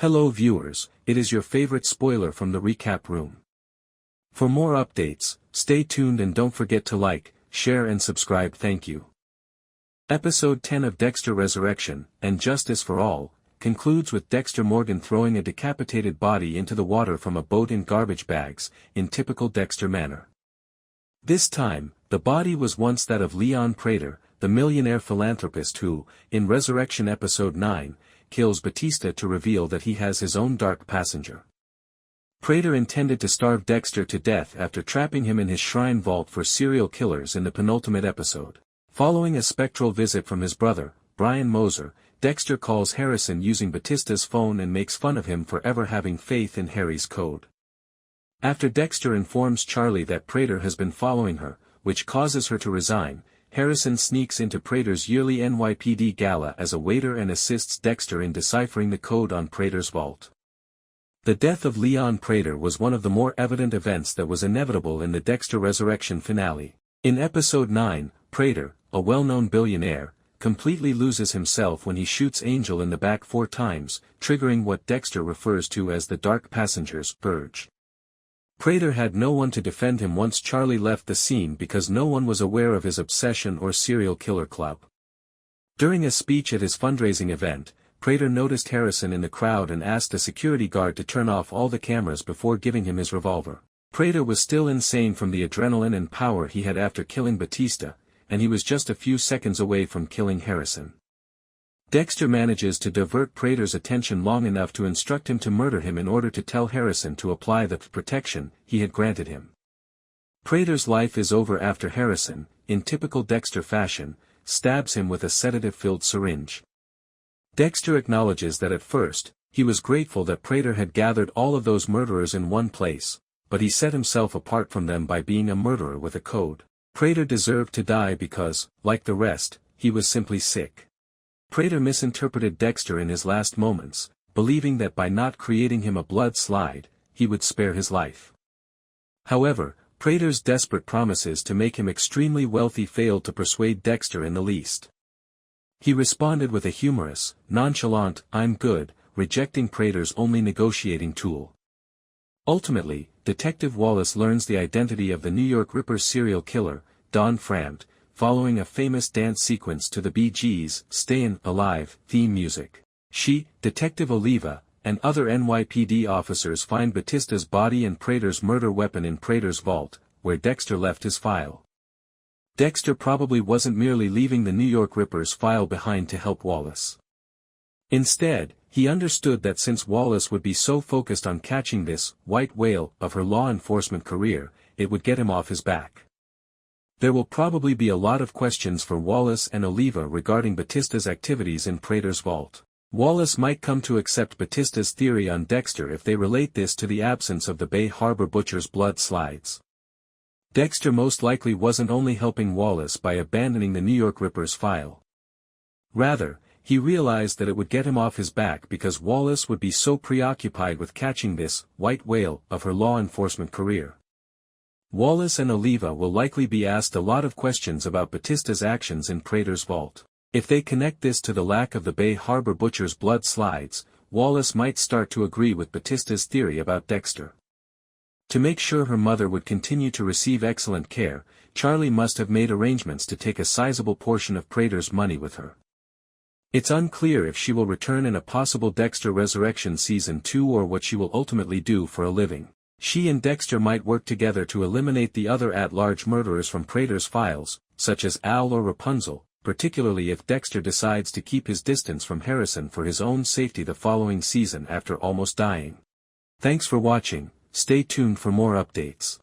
Hello viewers, it is your favorite spoiler from the recap room. For more updates, stay tuned and don't forget to like, share and subscribe. Thank you. Episode 10 of Dexter Resurrection, and Justice for All, concludes with Dexter Morgan throwing a decapitated body into the water from a boat in garbage bags, in typical Dexter manner. This time, the body was once that of Leon Prater, the millionaire philanthropist who, in Resurrection Episode 9, kills Batista to reveal that he has his own dark passenger. Prater intended to starve Dexter to death after trapping him in his shrine vault for serial killers in the penultimate episode. Following a spectral visit from his brother, Brian Moser, Dexter calls Harrison using Batista's phone and makes fun of him for ever having faith in Harry's code. After Dexter informs Charley that Prater has been following her, which causes her to resign, Harrison sneaks into Prater's yearly NYPD gala as a waiter and assists Dexter in deciphering the code on Prater's vault. The death of Leon Prater was one of the more evident events that was inevitable in the Dexter Resurrection finale. In Episode 9, Prater, a well-known billionaire, completely loses himself when he shoots Angel in the back 4 times, triggering what Dexter refers to as the Dark Passenger's purge. Prater had no one to defend him once Charley left the scene because no one was aware of his obsession or serial killer club. During a speech at his fundraising event, Prater noticed Harrison in the crowd and asked a security guard to turn off all the cameras before giving him his revolver. Prater was still insane from the adrenaline and power he had after killing Batista, and he was just a few seconds away from killing Harrison. Dexter manages to divert Prater's attention long enough to instruct him to murder him in order to tell Harrison to apply the protection he had granted him. Prater's life is over after Harrison, in typical Dexter fashion, stabs him with a sedative-filled syringe. Dexter acknowledges that at first, he was grateful that Prater had gathered all of those murderers in one place, but he set himself apart from them by being a murderer with a code. Prater deserved to die because, like the rest, he was simply sick. Prater misinterpreted Dexter in his last moments, believing that by not creating him a blood slide, he would spare his life. However, Prater's desperate promises to make him extremely wealthy failed to persuade Dexter in the least. He responded with a humorous, nonchalant, "I'm good," rejecting Prater's only negotiating tool. Ultimately, Detective Wallace learns the identity of the New York Ripper's serial killer, Don Framt, following a famous dance sequence to the Bee Gees' "Stayin' Alive" theme music. She, Detective Oliva, and other NYPD officers find Batista's body and Prater's murder weapon in Prater's vault, where Dexter left his file. Dexter probably wasn't merely leaving the New York Ripper's file behind to help Wallace. Instead, he understood that since Wallace would be so focused on catching this white whale of her law enforcement career, it would get him off his back. There will probably be a lot of questions for Wallace and Oliva regarding Batista's activities in Prater's vault. Wallace might come to accept Batista's theory on Dexter if they relate this to the absence of the Bay Harbor Butcher's blood slides. Dexter most likely wasn't only helping Wallace by abandoning the New York Ripper's file. Rather, he realized that it would get him off his back because Wallace would be so preoccupied with catching this white whale of her law enforcement career. Wallace and Oliva will likely be asked a lot of questions about Batista's actions in Prater's vault. If they connect this to the lack of the Bay Harbor Butcher's blood slides, Wallace might start to agree with Batista's theory about Dexter. To make sure her mother would continue to receive excellent care, Charley must have made arrangements to take a sizable portion of Prater's money with her. It's unclear if she will return in a possible Dexter Resurrection Season 2 or what she will ultimately do for a living. She and Dexter might work together to eliminate the other at-large murderers from Prater's files, such as Al or Rapunzel, particularly if Dexter decides to keep his distance from Harrison for his own safety the following season after almost dying. Thanks for watching, stay tuned for more updates.